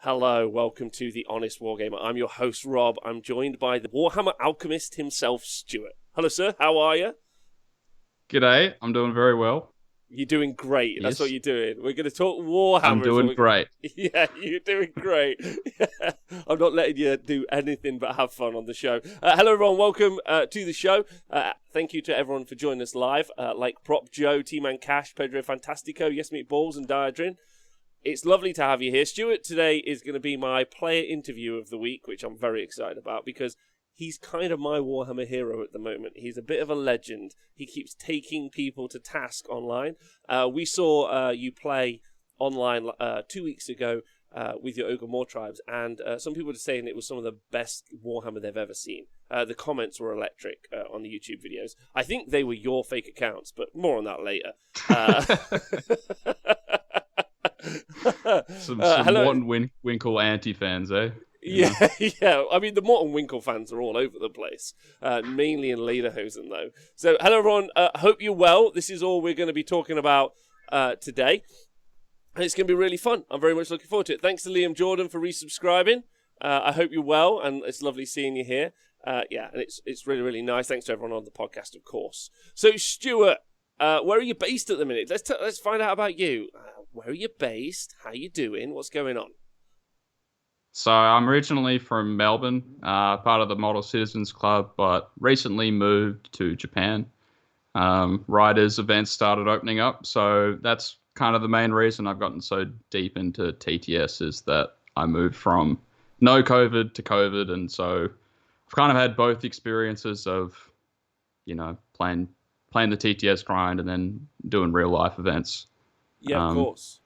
Hello, welcome to The Honest Wargamer. I'm your host, Rob. I'm joined by the Warhammer Alchemist himself, Stuart. Hello, sir. How are you? G'day. I'm doing very well. You're doing great. That's Yes. what you're doing. We're going to talk Warhammer. I'm doing great. Yeah, you're doing great. I'm not letting you do anything but have fun on the show. Hello, everyone. Welcome to the show. Thank you to everyone for joining us live, like Prop Joe, T-Man Cash, Pedro Fantastico, Yes Meatballs, and Diadrin. It's lovely to have you here. Stuart today is going to be my player interview of the week, which I'm very excited about because he's kind of my Warhammer hero at the moment. He's a bit of a legend. He keeps taking people to task online. We saw you play online 2 weeks ago with your Ogre Moor tribes, and some people were saying it was some of the best Warhammer they've ever seen. The comments were electric on the YouTube videos. I think they were your fake accounts, but more on that later. Some Morton Winkle anti-fans, eh? Yeah, yeah. I mean, the Morton Winkle fans are all over the place, mainly in Lederhosen, though. So, hello, everyone. Hope you're well. This is all we're going to be talking about today. And it's going to be really fun. I'm very much looking forward to it. Thanks to Liam Jordan for resubscribing. I hope you're well, and it's lovely seeing you here. Yeah, and it's really, really nice. Thanks to everyone on the podcast, of course. So, Stuart, where are you based at the minute? Let's find out about you. Where are you based? How you doing? What's going on? So I'm originally from Melbourne, part of the Model Citizens Club, but recently moved to Japan. Riders events started opening up, so that's kind of the main reason I've gotten so deep into TTS is that I moved from no COVID to COVID, and so I've kind of had both experiences of, playing the TTS grind and then doing real life events. Yeah, of course.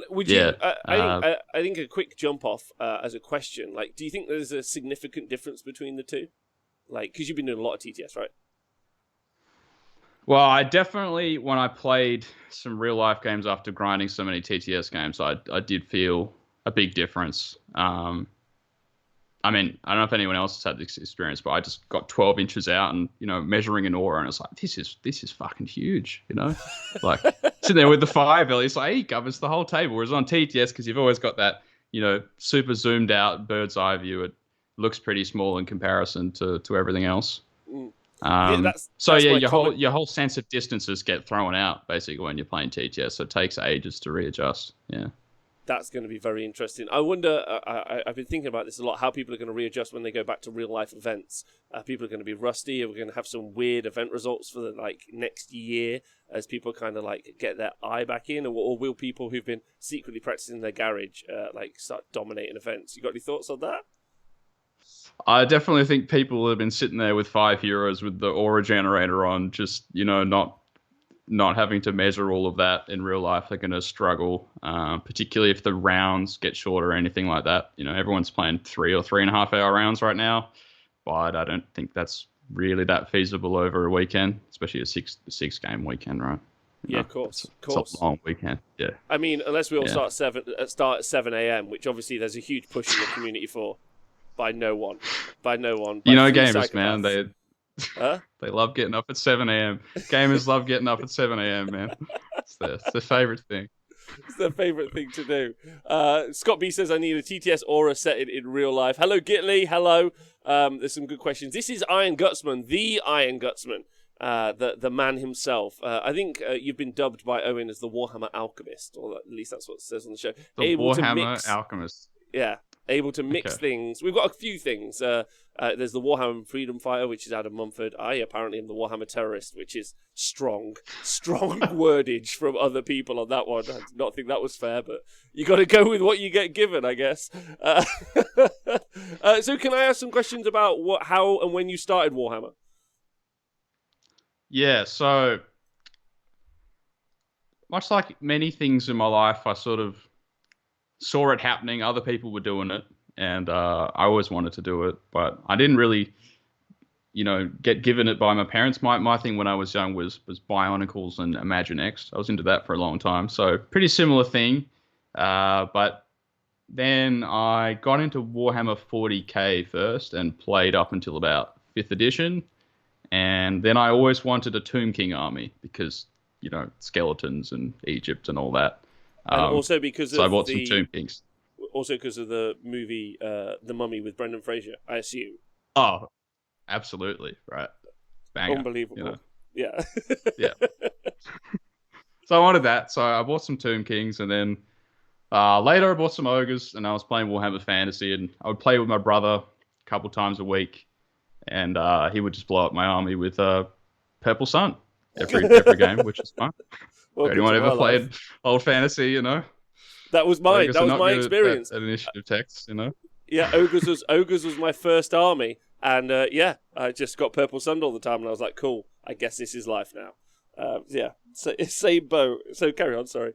Would you? I think a quick jump off as a question. Like, do you think there's a significant difference between the two? Like, because you've been doing a lot of TTS, right? Well, I definitely, when I played some real life games after grinding so many TTS games, I did feel a big difference. I mean, I don't know if anyone else has had this experience, but I just got 12 inches out and, measuring an aura, and it's like, this is fucking huge, Like, sitting there with the fire belly, it's like, he covers the whole table. Whereas on TTS, because you've always got that, super zoomed out bird's eye view, it looks pretty small in comparison to everything else. Your whole sense of distances get thrown out, basically, when you're playing TTS, so it takes ages to readjust, yeah. That's going to be very interesting. I wonder, I've been thinking about this a lot, how people are going to readjust when they go back to real-life events. People are going to be rusty. Are we going to have some weird event results for the next year as people kind of get their eye back in? Or will people who've been secretly practicing in their garage start dominating events? You got any thoughts on that? I definitely think people have been sitting there with 5 heroes with the aura generator on, just, not having to measure all of that in real life. They're going to struggle, particularly if the rounds get shorter or anything like that. Everyone's playing 3 or 3.5 hour rounds right now, but I don't think that's really that feasible over a weekend, especially a six game weekend, right? Yeah, of course. It's a long weekend. Yeah. I mean, unless we all start at 7 a.m., which obviously there's a huge push in the community for, by no one. Gamers, man, they love getting up at 7 a.m. Gamers love getting up at 7 a.m., man. It's their favorite thing. It's their favorite thing to do. Scott B says, I need a TTS aura set in real life. Hello, Gitley. Hello. There's some good questions. This is Iron Gutsman, the Iron Gutsman, the man himself. I think you've been dubbed by Owen as the Warhammer Alchemist, or at least that's what it says on the show. The Warhammer Alchemist. Yeah. Able to mix things. We've got a few things. There's the Warhammer Freedom Fighter, which is Adam Mumford. I apparently am the Warhammer Terrorist, which is strong wordage from other people on that one. I did not think that was fair, but you got to go with what you get given, I guess. So can I ask some questions about how and when you started Warhammer? Yeah, so much like many things in my life, I sort of saw it happening. Other people were doing it, and I always wanted to do it, but I didn't really, get given it by my parents. My thing when I was young was Bionicles and Imagine X. I was into that for a long time, so pretty similar thing. But then I got into Warhammer 40k first and played up until about 5th edition, and then I always wanted a Tomb King army because, skeletons and Egypt and all that. And also because so I bought some Tomb Kings. also because of the movie The Mummy with Brendan Fraser, I assume. Oh, absolutely, right. Banger. Unbelievable. You know? Yeah. Yeah. So I wanted that. So I bought some Tomb Kings, and then later I bought some Ogres, and I was playing Warhammer Fantasy, and I would play with my brother a couple times a week, and he would just blow up my army with Purple Sun every game, which is fun. Anyone ever played old fantasy, you know? That was mine. Ogres That are was not my good experience. at initiative text, you know? Yeah, Ogres was my first army, and I just got Purple Sun all the time, and I was like, cool, I guess this is life now. So same boat. So carry on. Sorry.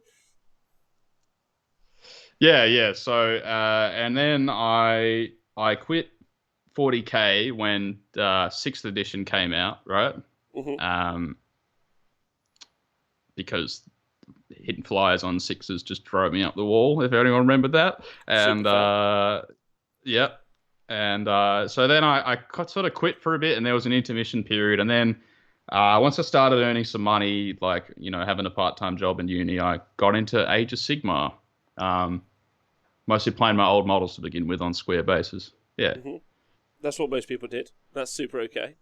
Yeah. So and then I quit 40k when 6th edition came out, right? Mm-hmm. Because hitting flyers on 6s just drove me up the wall. If anyone remembered that, and yep. And so then I sort of quit for a bit, and there was an intermission period, and then. Once I started earning some money, like, you know, having a part-time job in uni, I got into Age of Sigmar. Mostly playing my old models to begin with on square bases. Yeah. Mm-hmm. That's what most people did. That's super okay.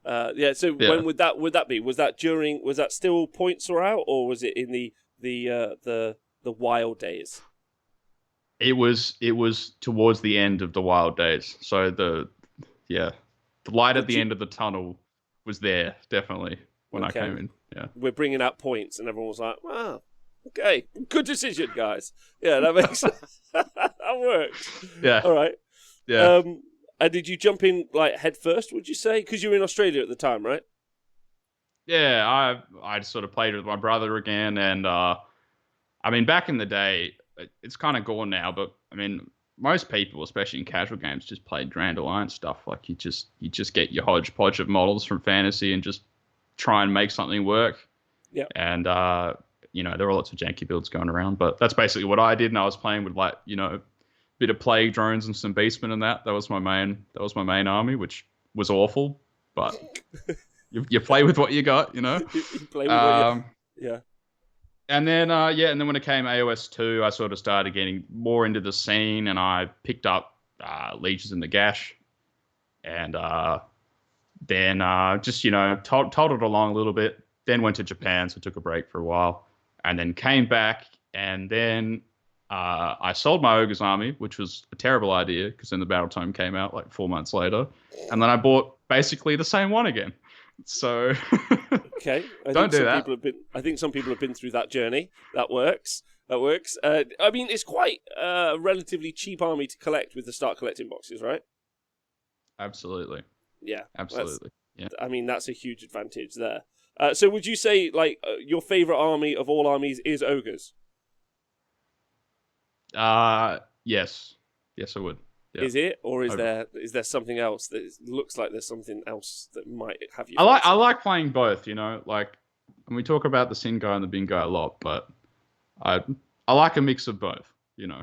So Yeah. when would that be? Was that still points were out, or was it in the wild days? It was towards the end of the wild days. So the light at the end of the tunnel was there, definitely, when I came in. Yeah. We're bringing out points, and everyone was like, wow, okay, good decision, guys. Yeah, that makes that works. Yeah. All right. Yeah. And did you jump in like head first, would you say? Because you were in Australia at the time, right? Yeah, I sort of played with my brother again, and I mean, back in the day, it's kind of gone now, but I mean, most people, especially in casual games, just played Grand Alliance stuff. Like you just get your hodgepodge of models from fantasy and just try and make something work. Yeah. And you know, there were lots of janky builds going around, but that's basically what I did. And I was playing with, like, you know, a bit of plague drones and some beastmen and that. That was my main army, which was awful, but you play with what you got, you know. You play with what you... Yeah. And then, and then when it came AOS 2, I sort of started getting more into the scene, and I picked up Legions in the Gash, and then just, you know, toddled along a little bit, then went to Japan, so took a break for a while, and then came back, and then I sold my Ogre's army, which was a terrible idea, because then the Battle Tome came out like 4 months later, and then I bought basically the same one again. So okay, don't do that. I think some people have been through that journey. That works. I mean, it's quite a relatively cheap army to collect with the start collecting boxes, right? Absolutely. Yeah, absolutely. Yeah. I mean, that's a huge advantage there. So, would you say like your favorite army of all armies is Ogres? Yes, I would. Yeah. Is it, or is there something else that looks like there's something else that might have you? I like playing both, you know, like, and we talk about the Sin guy and the Bin guy a lot, but I like a mix of both, you know.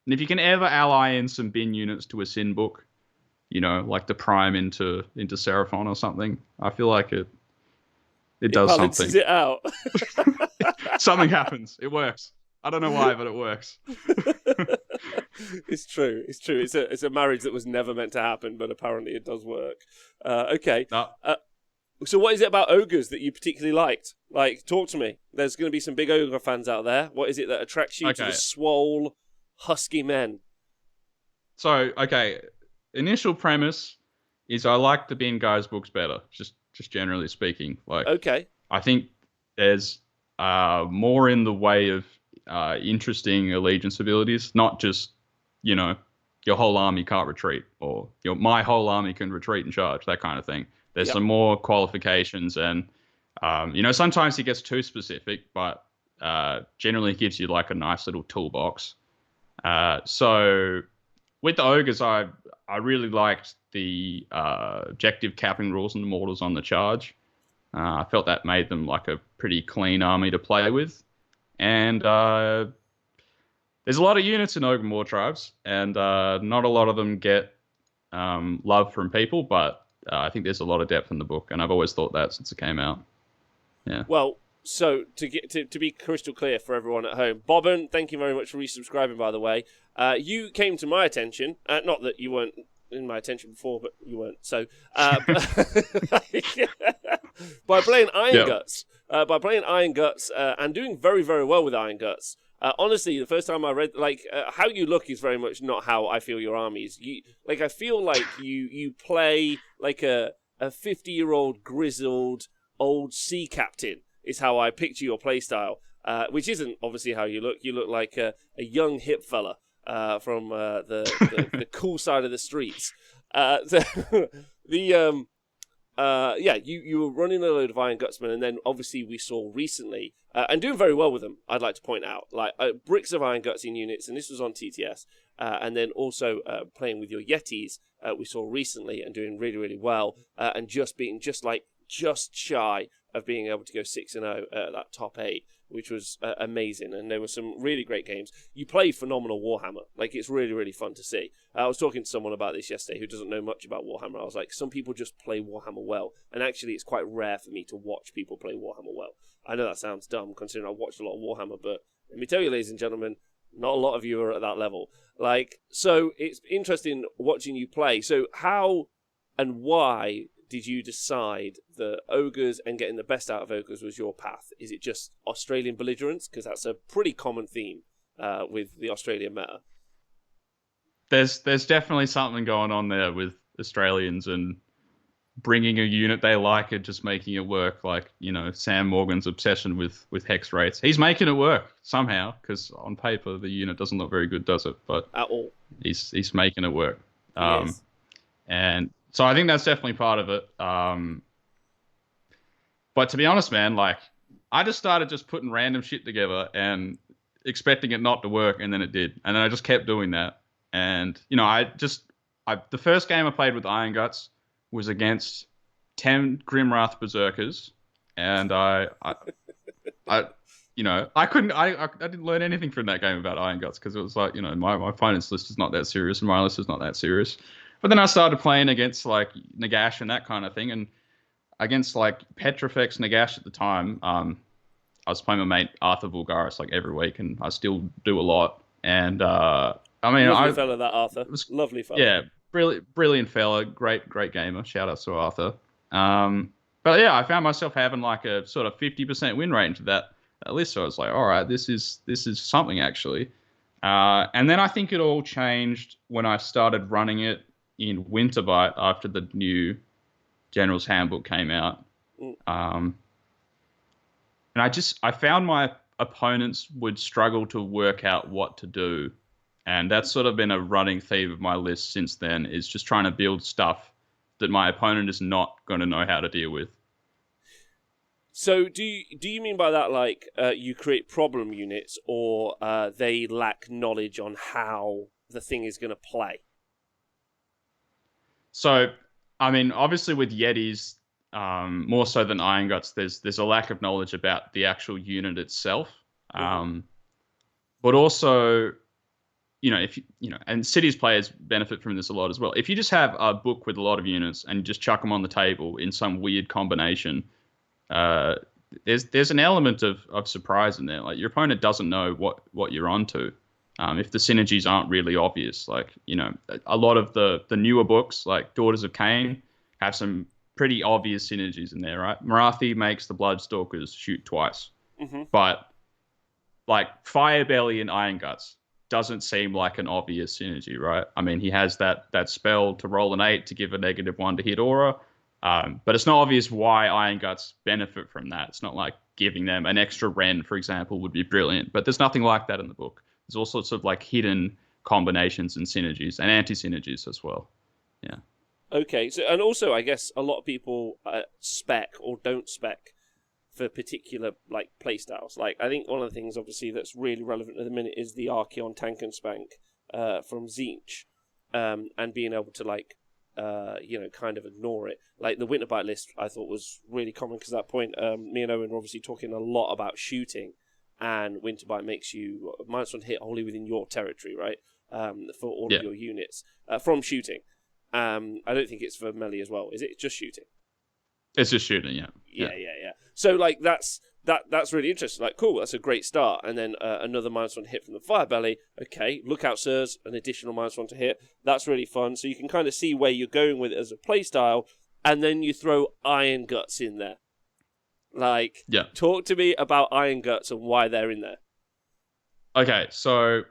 And if you can ever ally in some Bin units to a Sin book, you know, like the Prime into Seraphon or something, I feel like it does something. It balances it out. Something happens. It works. I don't know why, but it works. It's true. It's a marriage that was never meant to happen, but apparently it does work. Okay. No. So what is it about Ogres that you particularly liked? Like, talk to me. There's going to be some big Ogre fans out there. What is it that attracts you to the swole, husky men? So, okay, initial premise is I like the Bin guys' books better, just generally speaking. Like, okay. I think there's more in the way of interesting allegiance abilities, not just, you know, your whole army can't retreat, or my whole army can retreat and charge, that kind of thing. There's some more qualifications, and you know, sometimes he gets too specific, but generally gives you like a nice little toolbox. So with the Ogres, I really liked the objective capping rules and the mortals on the charge. I felt that made them like a pretty clean army to play with. And there's a lot of units in Ogre War Tribes, and not a lot of them get love from people, but I think there's a lot of depth in the book, and I've always thought that since it came out. Yeah. Well, So to be crystal clear for everyone at home, Bobbin, thank you very much for resubscribing. By the way, you came to my attention. Not that you weren't in my attention before, but you weren't. So by playing Iron Guts, and doing very, very well with Iron Guts. Honestly, the first time I read, how you look is very much not how I feel your army is. I feel like you play like a 50-year-old grizzled old sea captain is how I picture your playstyle, which isn't obviously how you look. You look like a young hip fella from the cool side of the streets. You were running a load of Iron Gutsmen, and then obviously we saw recently, and doing very well with them, I'd like to point out, bricks of Iron Guts in units, and this was on TTS, and then also playing with your Yhetees, we saw recently, and doing really, really well, and just being just shy of being able to go 6-0 at that top 8, which was amazing, and there were some really great games. You play phenomenal Warhammer. It's really, really fun to see. I was talking to someone about this yesterday who doesn't know much about Warhammer. I was like, some people just play Warhammer well, and actually it's quite rare for me to watch people play Warhammer well. I know that sounds dumb, considering I've watched a lot of Warhammer, but let me tell you, ladies and gentlemen, not a lot of you are at that level. So it's interesting watching you play. So how and why did you decide that ogres and getting the best out of ogres was your path? Is it just Australian belligerence? Because that's a pretty common theme with the Australian meta. There's definitely something going on there with Australians and bringing a unit they like and just making it work. Sam Morgan's obsession with hex rates. He's making it work somehow, because on paper the unit doesn't look very good, does it? But at all, he's making it work. Yes. And so I think that's definitely part of it. But to be honest, man, I just started just putting random shit together and expecting it not to work, and then it did. And then I just kept doing that. And, the first game I played with Iron Guts was against 10 Grimwrath Berserkers. And I didn't learn anything from that game about Iron Guts, because it was my opponent's list is not that serious and my list is not that serious. But then I started playing against Nagash and that kind of thing, and against Petrifex Nagash at the time. I was playing my mate Arthur Vulgaris every week, and I still do a lot. And lovely fella, that Arthur. Lovely fella. Yeah, brilliant fella, great gamer. Shout out to Arthur. But yeah, I found myself having a sort of 50% win rate into that list. So I was like, all right, this is something actually. And then I think it all changed when I started running it in Winterbite after the new General's Handbook came out. And I found my opponents would struggle to work out what to do. And that's sort of been a running theme of my list since then, is just trying to build stuff that my opponent is not going to know how to deal with. So do you mean by that you create problem units, or they lack knowledge on how the thing is going to play? So, obviously with Yhetees, more so than Iron Guts, there's a lack of knowledge about the actual unit itself. But also, and Cities players benefit from this a lot as well. If you just have a book with a lot of units and you just chuck them on the table in some weird combination, there's an element of surprise in there. Your opponent doesn't know what you're onto. If the synergies aren't really obvious, a lot of the newer books, like Daughters of Cain, have some pretty obvious synergies in there, right? Marathi makes the Bloodstalkers shoot twice, but Firebelly and Iron Guts doesn't seem like an obvious synergy, right? He has that spell to roll an 8 to give a -1 to hit aura, but it's not obvious why Iron Guts benefit from that. It's not like giving them an extra Ren, for example, would be brilliant, but there's nothing like that in the book. There's all sorts of hidden combinations and synergies and anti-synergies as well. Yeah. Okay. So, and also, I guess a lot of people spec or don't spec for particular play styles. I think one of the things, obviously, that's really relevant at the minute is the Archeon Tank and Spank from Tzeentch, and being able to kind of ignore it. The Winterbite list, I thought was really common, because at that point, me and Owen were obviously talking a lot about shooting. And Winterbite makes you -1 hit wholly within your territory, right? For all of your units from shooting. I don't think it's for melee as well. Is it just shooting? It's just shooting, yeah. Yeah. So that's that's really interesting. Like, cool, that's a great start. And then another -1 hit from the fire belly. Okay, look out, sirs, an additional -1 to hit. That's really fun. So you can kind of see where you're going with it as a play style, and then you throw Iron Guts in there. Like, talk to me about Iron Guts and why they're in there. Okay, so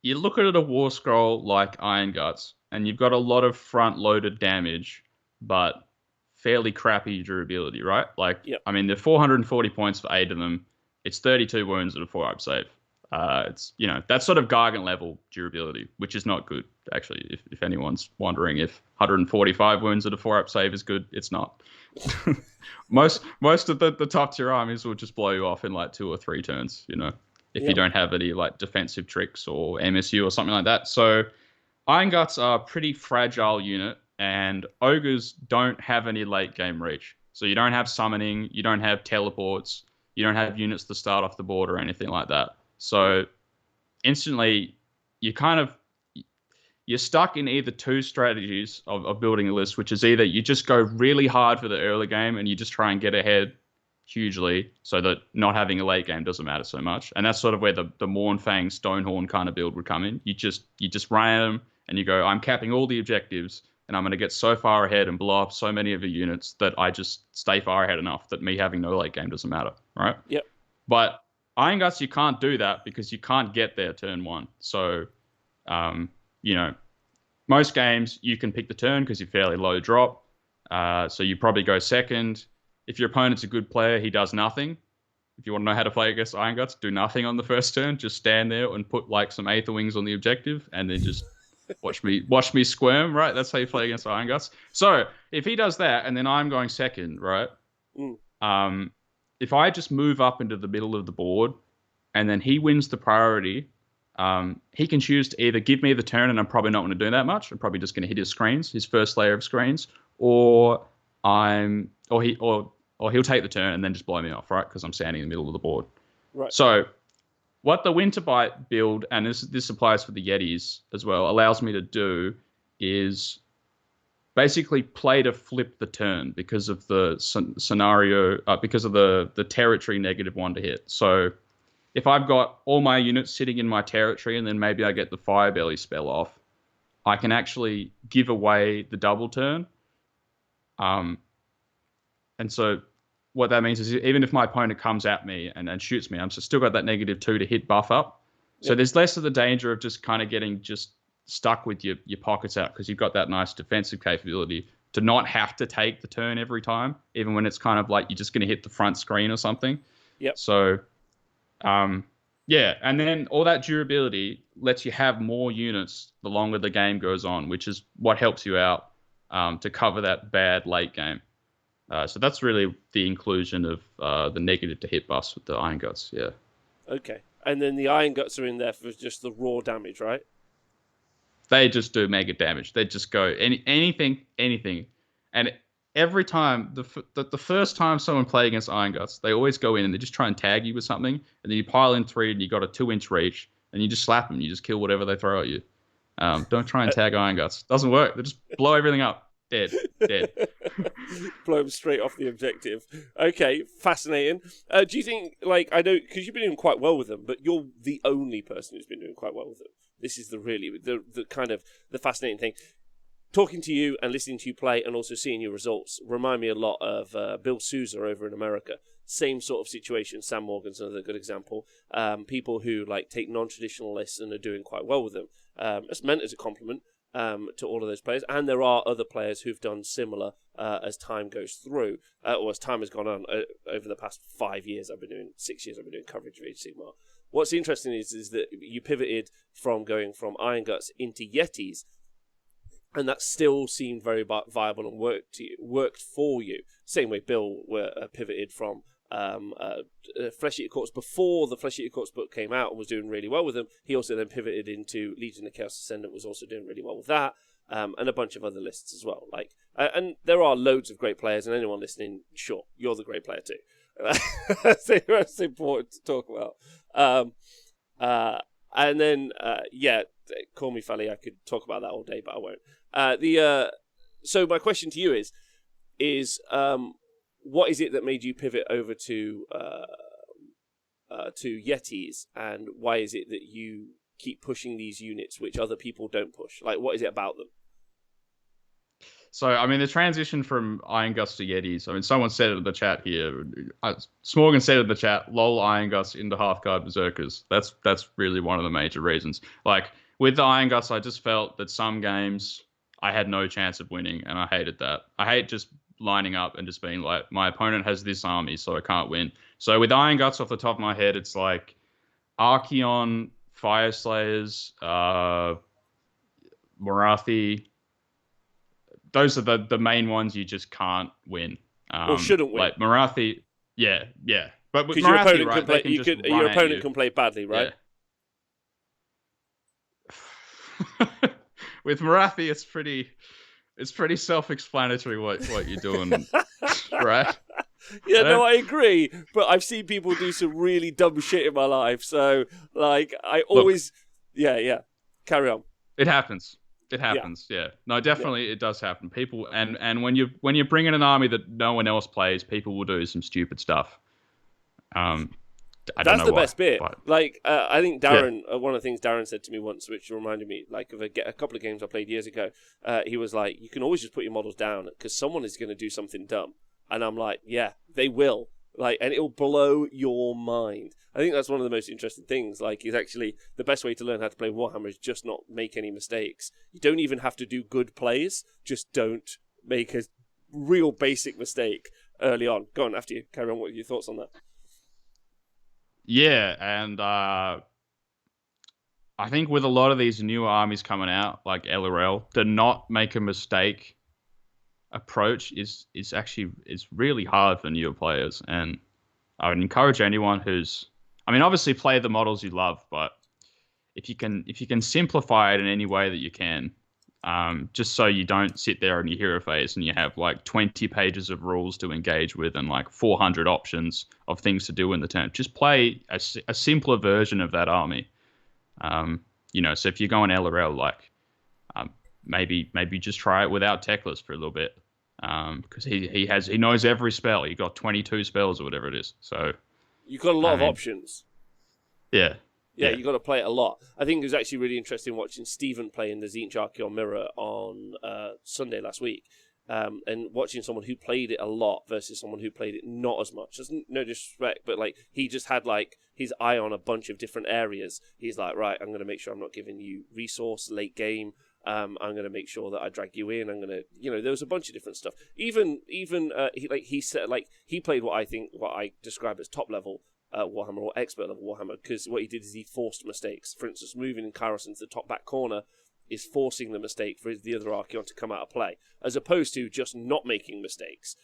you look at a war scroll like Iron Guts, and you've got a lot of front-loaded damage, but fairly crappy durability, right? Like, I mean, they're 440 points for 8 of them. It's 32 wounds at a 4-up save. It's, that's sort of Gargant level durability, which is not good, actually. If anyone's wondering if 145 wounds at a 4-up save is good, it's not. most of the top tier armies will just blow you off in like 2 or 3 turns, if you don't have any like defensive tricks or MSU or something like that. So Iron Guts are a pretty fragile unit, and ogres don't have any late game reach. So you don't have summoning, you don't have teleports, you don't have units to start off the board or anything like that. So instantly you're stuck in either two strategies of building a list, which is either you just go really hard for the early game and you just try and get ahead hugely so that not having a late game doesn't matter so much. And that's sort of where the Mournfang Stonehorn kind of build would come in. You just run at them and you go, I'm capping all the objectives and I'm going to get so far ahead and blow up so many of the units that I just stay far ahead enough that me having no late game doesn't matter, right? Yep. But Iron Guts, you can't do that because you can't get there turn 1. So, most games you can pick the turn because you're fairly low drop. So you probably go second. If your opponent's a good player, he does nothing. If you want to know how to play against Iron Guts, do nothing on the first turn. Just stand there and put like some Aether Wings on the objective and then just watch me squirm, right? That's how you play against Iron Guts. So if he does that and then I'm going second, right? If I just move up into the middle of the board and then he wins the priority, he can choose to either give me the turn and I'm probably not going to do that much. I'm probably just going to hit his screens, his first layer of screens, or he'll take the turn and then just blow me off, right? Because I'm standing in the middle of the board. Right. So what the Winterbite build, and this applies for the Yetis as well, allows me to do is basically play to flip the turn because of the scenario, because of the territory -1 to hit. So if I've got all my units sitting in my territory and then maybe I get the Firebelly spell off, I can actually give away the double turn. And so what that means is even if my opponent comes at me and shoots me, I'm still got that -2 to hit buff up. So there's less of the danger of just kind of getting just stuck with your pockets out because you've got that nice defensive capability to not have to take the turn every time, even when it's kind of like you're just going to hit the front screen or something. Yep. So, and then all that durability lets you have more units the longer the game goes on, which is what helps you out to cover that bad late game. So that's really the inclusion of the negative to hit buffs with the Iron Guts, yeah. Okay. And then the Iron Guts are in there for just the raw damage, right? They just do mega damage. They just go anything. And every time, the first time someone plays against Iron Guts, they always go in and they just try and tag you with something. And then you pile in 3 and you got a 2-inch reach and you just slap them. You just kill whatever they throw at you. Don't try and tag Iron Guts. Doesn't work. They just blow everything up. Dead. Blow them straight off the objective. Okay, fascinating. Do you think, like, I know, because you've been doing quite well with them, but you're the only person who's been doing quite well with them. This is the kind of the fascinating thing. Talking to you and listening to you play and also seeing your results remind me a lot of Bill Sousa over in America. Same sort of situation. Sam Morgan's another good example. People who like take non-traditional lists and are doing quite well with them. It's meant as a compliment to all of those players. And there are other players who've done similar as time goes through, or as time has gone on over the past 5 years. 6 years I've been doing coverage of Age of Sigmar. What's interesting is that you pivoted from going from Iron Guts into Yhetees, and that still seemed very viable and worked for you. Same way Bill pivoted from Flesh Eater Corpse before the Flesh Eater Corpse book came out and was doing really well with them. He also then pivoted into Legion of Chaos Ascendant, was also doing really well with that, and a bunch of other lists as well. And there are loads of great players, and anyone listening, sure, you're the great player too. That's important to talk about. And then, call me Fally. I could talk about that all day, but I won't. So my question to you is what is it that made you pivot over to to Yhetees, and why is it that you keep pushing these units which other people don't push? Like, what is it about them? So, I mean, the transition from Iron Guts to Yetis, I mean, someone said it in the chat here. Smorgan said in the chat, lol, Iron Guts into Half-Guard Berserkers. That's really one of the major reasons. Like, with the Iron Guts, I just felt that some games I had no chance of winning, and I hated that. I hate just lining up and just being like, my opponent has this army, so I can't win. So with Iron Guts off the top of my head, it's like Archeon, Fire Slayers, Morathi. Those are the main ones you just can't win. Or shouldn't win. Like Morathi, yeah. But with Because your Morathi, opponent right, can play, your opponent can play badly, right? Yeah. With Morathi, it's pretty self-explanatory what you're doing, right? Yeah, no, I agree. But I've seen people do some really dumb shit in my life. So, like, I always... Look, yeah. Carry on. It happens. It happens, yeah. No, definitely it does happen. People and when you bring in an army that no one else plays, people will do some stupid stuff. That's the best bit. But... Like, I think Darren, one of the things Darren said to me once, which reminded me, like, of a couple of games I played years ago, he was like, you can always just put your models down because someone is going to do something dumb. And I'm like, yeah, they will. Like, and it'll blow your mind. I think that's one of the most interesting things. Like, is actually the best way to learn how to play Warhammer is just not make any mistakes. You don't even have to do good plays. Just don't make a real basic mistake early on. Go on, after you. Carry on. What are your thoughts on that? Yeah, and I think with a lot of these new armies coming out, like LRL, to not make a mistake approach is really hard for newer players. And I would encourage anyone who's, I mean, obviously play the models you love, but if you can simplify it in any way that you can, just so you don't sit there in your hero phase and you have like 20 pages of rules to engage with and like 400 options of things to do in the turn. Just play a simpler version of that army. So if you're going LRL, like maybe just try it without Teclis for a little bit, because he knows every spell. He got 22 spells or whatever it is. So you've got a lot of options. Yeah. Yeah, you got to play it a lot. I think it was actually really interesting watching Stephen play in the Tzeentch Archeon Mirror on Sunday last week, and watching someone who played it a lot versus someone who played it not as much. No disrespect, but like he just had like his eye on a bunch of different areas. He's like, right, I'm going to make sure I'm not giving you resource late game. I'm going to make sure that I drag you in. I'm going to, there was a bunch of different stuff. Even he said, like, he played what I describe as top level Warhammer or expert level Warhammer, because what he did is he forced mistakes. For instance, moving in Kairos into the top back corner is forcing the mistake for the other Archeon to come out of play, as opposed to just not making mistakes,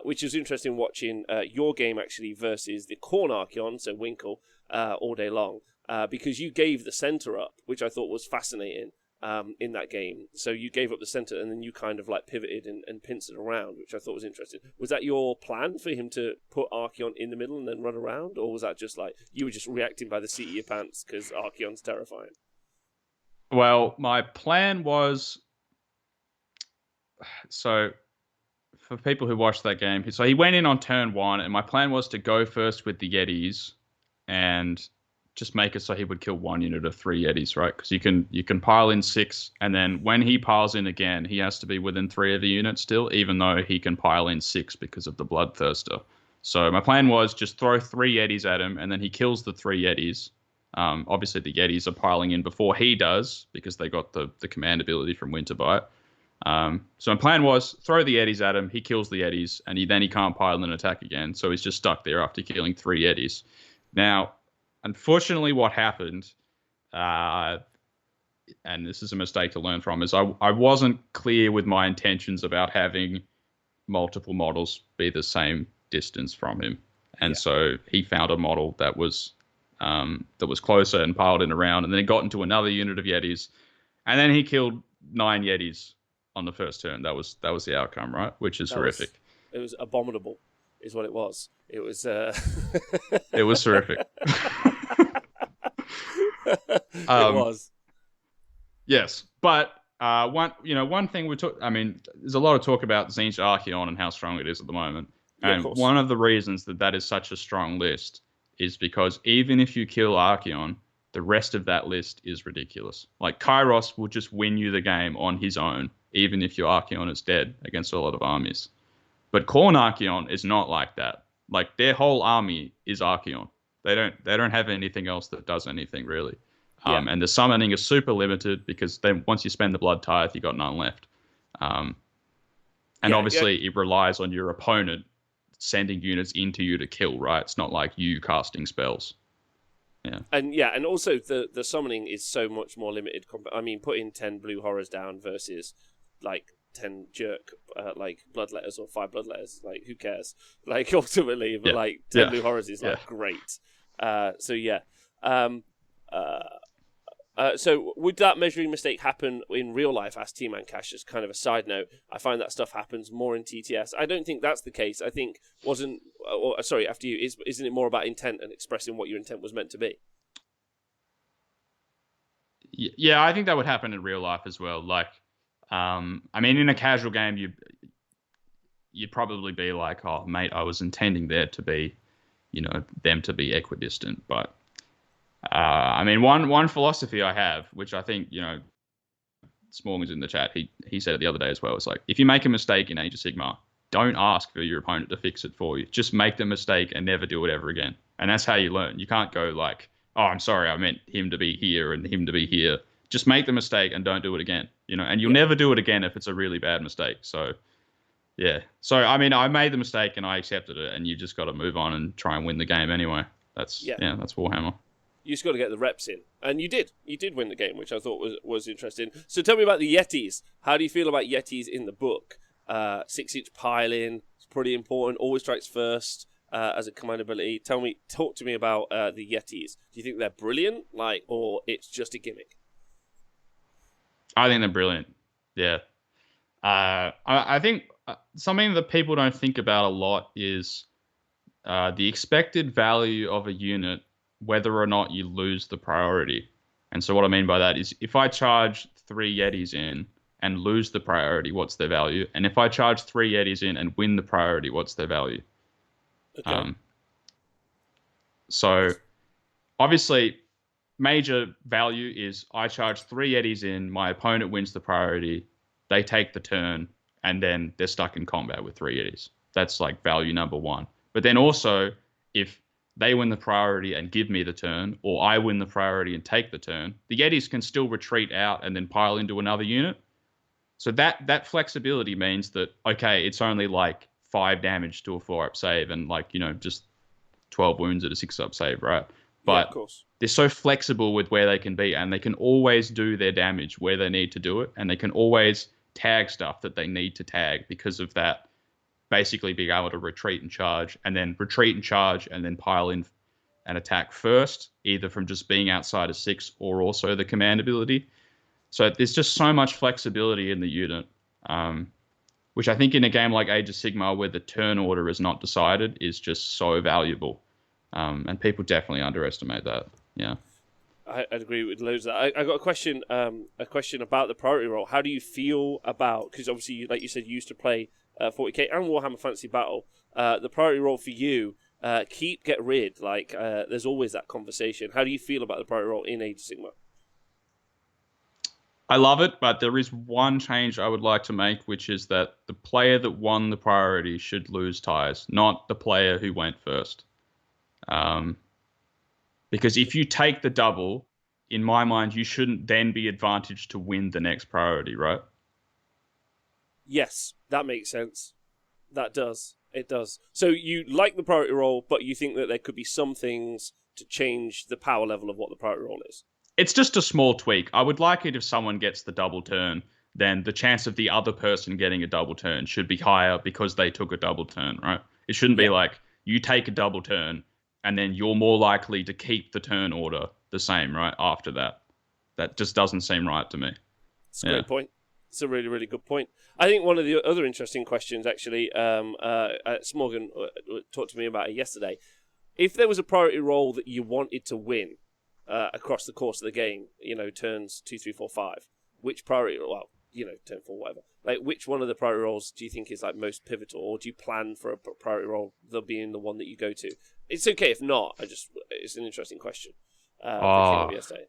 which is interesting watching your game actually versus the Khorne Archeon, so Winkle, all day long, because you gave the center up, which I thought was fascinating. In that game, so you gave up the center and then you kind of like pivoted and pincered around, which I thought was interesting. Was that your plan for him to put Archeon in the middle and then run around, or was that just like you were just reacting by the seat of your pants because Archeon's terrifying? Well, my plan was, so for people who watched that game, so he went in on turn 1, and my plan was to go first with the Yetis and just make it so he would kill 1 unit of 3 Yetis, right? Because you can pile in 6, and then when he piles in again, he has to be within 3 of the units still, even though he can pile in 6 because of the Bloodthirster. So my plan was just throw 3 Yetis at him, and then he kills the 3 Yetis. Obviously, the Yetis are piling in before he does, because they got the command ability from Winterbite. So my plan was throw the Yetis at him, he kills the Yetis, and then he can't pile an attack again, so he's just stuck there after killing 3 Yetis. Now, unfortunately, what happened, and this is a mistake to learn from, is I wasn't clear with my intentions about having multiple models be the same distance from him. And so he found a model that was closer and piled in around, and then he got into another unit of Yetis, and then he killed 9 Yetis on the first turn. That was the outcome, right? Which is horrific. It was abominable, is what it was. It was. It was horrific. It was. Yes, but one thing there's a lot of talk about Tzeentch Archeon and how strong it is at the moment, and one of the reasons that is such a strong list is because even if you kill Archeon, the rest of that list is ridiculous. Like, Kairos will just win you the game on his own, even if your Archeon is dead against a lot of armies. But Khorne Archeon is not like that. Like, their whole army is Archeon. They don't have anything else that does anything, really. Yeah. And the summoning is super limited because then once you spend the Blood Tithe, you got none left. And obviously it relies on your opponent sending units into you to kill, right? It's not like you casting spells. Yeah. And also the summoning is so much more limited. I mean, putting 10 blue horrors down versus like 10 jerk like bloodletters or 5 bloodletters, like who cares? Like ultimately, but like 10 blue horrors is like great. So would that measuring mistake happen in real life? Asked T-Man Cash as kind of a side note. I find that stuff happens more in TTS. I don't think that's the case. I think after you, isn't it more about intent and expressing what your intent was meant to be? Yeah, I think that would happen in real life as well. Like, I mean, in a casual game, you'd probably be like, oh, mate, I was intending there to be, them to be equidistant, but I mean, one philosophy I have, which I think, Smorgan's in the chat, he said it the other day as well. It's like, if you make a mistake in Age of Sigmar, don't ask for your opponent to fix it for you. Just make the mistake and never do it ever again. And that's how you learn. You can't go like, oh, I'm sorry, I meant him to be here and him to be here. Just make the mistake and don't do it again. And you'll never do it again if it's a really bad mistake. So, yeah. So, I mean, I made the mistake and I accepted it, and you just got to move on and try and win the game anyway. That's Warhammer. You just got to get the reps in. And you did. You did win the game, which I thought was interesting. So tell me about the Yhetees. How do you feel about Yhetees in the book? 6-inch pile-in. It's pretty important. Always strikes first as a command ability. Talk to me about the Yhetees. Do you think they're brilliant, or it's just a gimmick? I think they're brilliant. Yeah. I think something that people don't think about a lot is the expected value of a unit, whether or not you lose the priority. And so what I mean by that is, if I charge 3 Yetis in and lose the priority, what's their value? And if I charge 3 Yetis in and win the priority, what's their value? Okay. So obviously, major value is I charge 3 Yetis in, my opponent wins the priority, they take the turn, and then they're stuck in combat with 3 Yetis. That's like value number 1. But then also, if they win the priority and give me the turn, or I win the priority and take the turn, the Yetis can still retreat out and then pile into another unit. So that flexibility means that, okay, it's only like 5 damage to a 4-up save and just 12 wounds at a 6-up save, right? But of course. They're so flexible with where they can be, and they can always do their damage where they need to do it, and they can always tag stuff that they need to tag because of that. Basically being able to retreat and charge, and then pile in and attack first, either from just being outside of 6 or also the command ability. So there's just so much flexibility in the unit, which I think in a game like Age of Sigmar, where the turn order is not decided, is just so valuable. And people definitely underestimate that. Yeah. I'd agree with loads of that. I got a question about the priority roll. How do you feel about, because obviously, like you said, you used to play 40k and Warhammer Fantasy Battle. The priority roll for you, keep, get rid. There's always that conversation. How do you feel about the priority roll in Age of Sigmar? I love it, but there is one change I would like to make, which is that the player that won the priority should lose ties, not the player who went first. Because if you take the double, in my mind, you shouldn't then be advantaged to win the next priority, right? Yes, that makes sense. That does. It does. So you like the priority roll, but you think that there could be some things to change the power level of what the priority roll is. It's just a small tweak. I would like it if someone gets the double turn, then the chance of the other person getting a double turn should be higher because they took a double turn, right? It shouldn't be like you take a double turn and then you're more likely to keep the turn order the same, right, after that. That just doesn't seem right to me. It's a great point. It's a really, really good point. I think one of the other interesting questions, actually, Smorgan talked to me about it yesterday. If there was a priority roll that you wanted to win across the course of the game, turns 2, 3, 4, 5, which priority roll? Well, turn 4, whatever. Like, which one of the priority roles do you think is like most pivotal, or do you plan for a priority role that being the one that you go to? It's okay if not. It's an interesting question. That came up yesterday.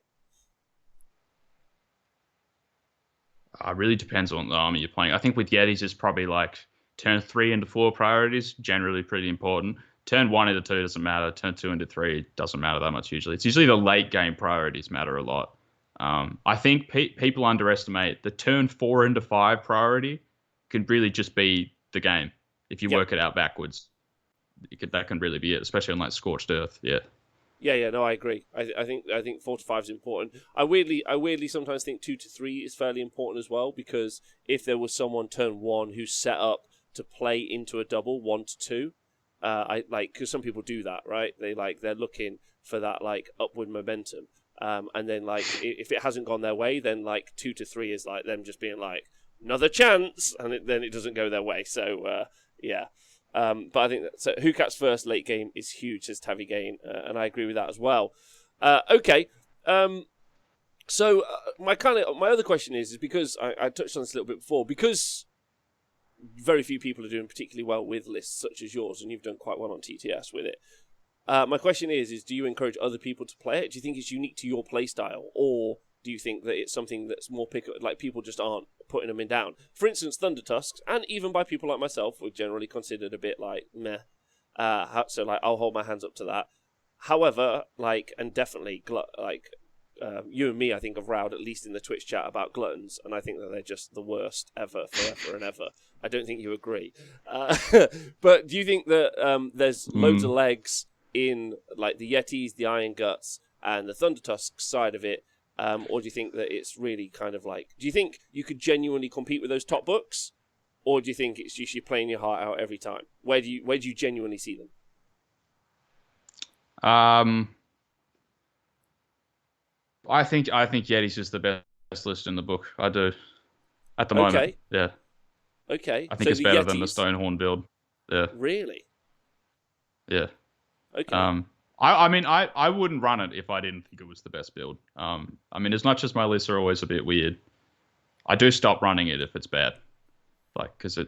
It really depends on the army you're playing. I think with Yetis, it's probably like turn 3 into 4 priorities, generally pretty important. Turn 1 into 2 doesn't matter. Turn 2 into 3 doesn't matter that much usually. It's usually the late game priorities matter a lot. I think people underestimate the turn 4 into 5 priority can really just be the game if you work it out backwards. That can really be it, especially on like Scorched Earth. Yeah. Yeah, no, I agree. I think 4 to 5 is important. I weirdly sometimes think 2 to 3 is fairly important as well, because if there was someone turn 1 who's set up to play into a double 1 to 2, because some people do that, right? They're looking for that like upward momentum, and then like if it hasn't gone their way, then like 2 to 3 is like them just being like another chance, and then it doesn't go their way. So yeah. But I think that who cats first late game is huge, says Tavi Gain, and I agree with that as well. Okay, so my other question is because I touched on this a little bit before, because very few people are doing particularly well with lists such as yours, and you've done quite well on TTS with it. My question is do you encourage other people to play it? Do you think it's unique to your play style, or do you think that it's something that's more like people just aren't putting them in down? For instance, Thunder Tusks, and even by people like myself, were generally considered a bit like meh. So like I'll hold my hands up to that. However, like, and definitely you and me, I think, have rowed at least in the Twitch chat about gluttons, and I think that they're just the worst ever, forever and ever. I don't think you agree. But do you think that there's loads of legs in like the Yetis, the Iron Guts, and the Thunder Tusks side of it? Or do you think that it's really kind of like... Do you think you could genuinely compete with those top books? Or do you think it's just you playing your heart out every time? Where do you genuinely see them? I think Yeti's is the best list in the book. I do. At the moment. Yeah. Okay. I think it's better than the Stonehorn build. Yeah. Really? Yeah. Okay. I wouldn't run it if I didn't think it was the best build. As much as my lists are always a bit weird, I do stop running it if it's bad. Like, because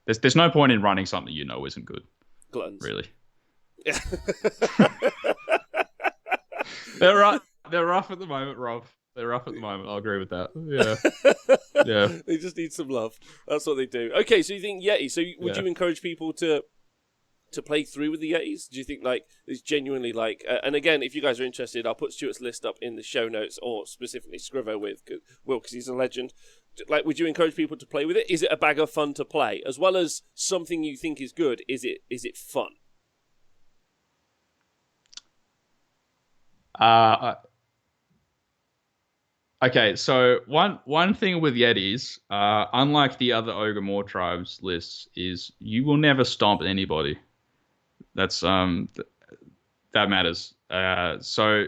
there's no point in running something you know isn't good. Gluttons. Really. Yeah. They're rough at the moment, Rob. They're rough at the moment. I'll agree with that. Yeah. Yeah. They just need some love. That's what they do. Okay, so you think Yeti. So would you encourage people to play through with the Yetis? Do you think like it's genuinely like and again, if you guys are interested, I'll put Stuart's list up in the show notes, or specifically Scrivo because he's a legend. Like, would you encourage people to play with it? Is it a bag of fun to play as well as something you think is good? Is it fun? Okay, so one thing with Yetis, unlike the other Ogre Moor tribes lists, is you will never stomp anybody. That's that matters. So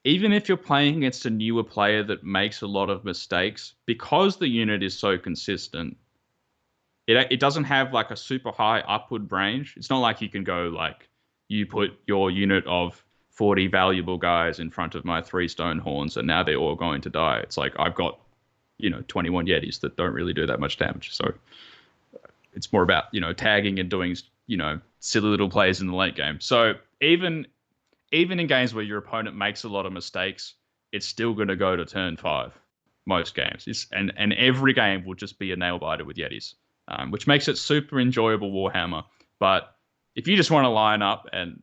even if you're playing against a newer player that makes a lot of mistakes, because the unit is so consistent, it doesn't have like a super high upward range. It's not like you can go like you put your unit of 40 valuable guys in front of my 3 Stonehorns and now they're all going to die. It's like I've got 21 Yetis that don't really do that much damage. So it's more about tagging and doing silly little plays in the late game. So even in games where your opponent makes a lot of mistakes, it's still going to go to turn 5 most games. And every game will just be a nail biter with Yetis, which makes it super enjoyable Warhammer. But if you just want to line up and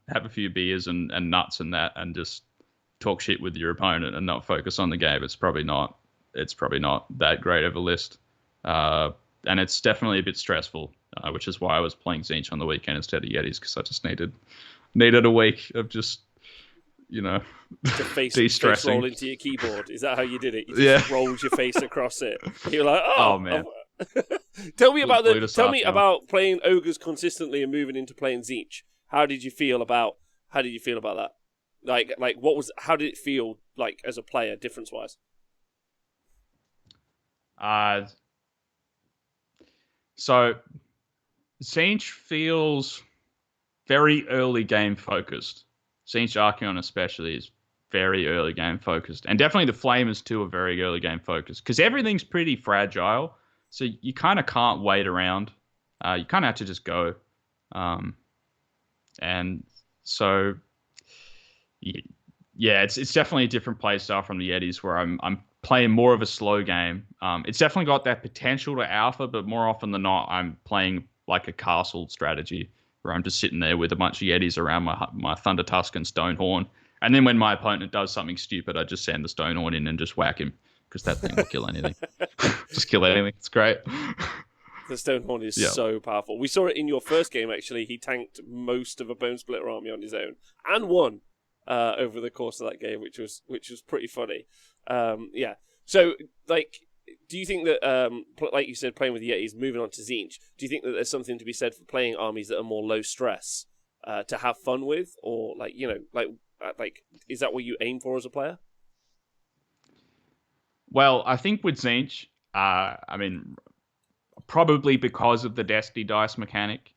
have a few beers and nuts and that and just talk shit with your opponent and not focus on the game, it's probably not that great of a list. And it's definitely a bit stressful, which is why I was playing Tzeentch on the weekend instead of Yetis, because I just needed a week of just to de-stressing. face roll into your keyboard. Is that how you did it? You just rolled your face across it. You're like, oh man. Tell me about playing ogres consistently and moving into playing Tzeentch. How did you feel about that? How did it feel like as a player, difference wise? So Tzeentch feels very early game focused. Tzeentch Archeon especially is very early game focused, and definitely the Flamers too are very early game focused because everything's pretty fragile. So you kind of can't wait around. You kind of have to just go. And so, yeah, it's definitely a different play style from the Yetis, where I'm playing more of a slow game. It's definitely got that potential to alpha, but more often than not, I'm playing like a castle strategy, where I'm just sitting there with a bunch of Yetis around my Thunder Tusk and Stonehorn. And then when my opponent does something stupid, I just send the Stonehorn in and just whack him, because that thing will kill anything. Just kill anything. It's great. The Stonehorn is so powerful. We saw it in your first game, actually. He tanked most of a Bone Splitter army on his own and won over the course of that game, which was pretty funny. Yeah. So, like, do you think that, like you said, playing with the Yetis, moving on to Tzeentch, do you think that there's something to be said for playing armies that are more low stress to have fun with? Or, like, you know, like, is that what you aim for as a player? Well, I think with Tzeentch, I mean, probably because of the Destiny dice mechanic,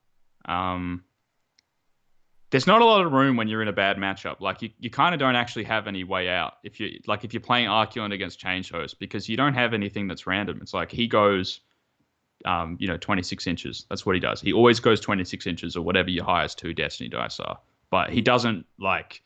there's not a lot of room when you're in a bad matchup. Like, you kind of don't actually have any way out if you're playing Archeon against Change Host, because you don't have anything that's random. It's like he goes 26 inches. That's what he does. He always goes 26 inches, or whatever your highest 2 Destiny dice are. But he doesn't, like,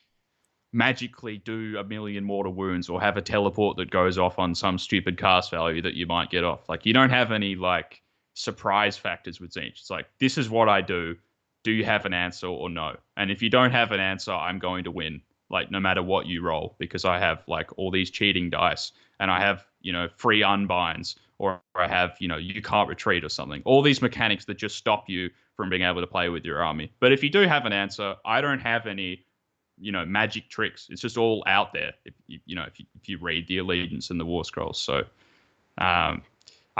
magically do a million mortal wounds or have a teleport that goes off on some stupid cast value that you might get off. Like, you don't have any, like, surprise factors with Tzeentch. It's like, this is what I do. Do you have an answer or no? And if you don't have an answer, I'm going to win, like, no matter what you roll, because I have, like, all these cheating dice, and I have, free unbinds, or I have, you can't retreat or something. All these mechanics that just stop you from being able to play with your army. But if you do have an answer, I don't have any magic tricks. It's just all out there. If you read the Allegiance and the War Scrolls. So, I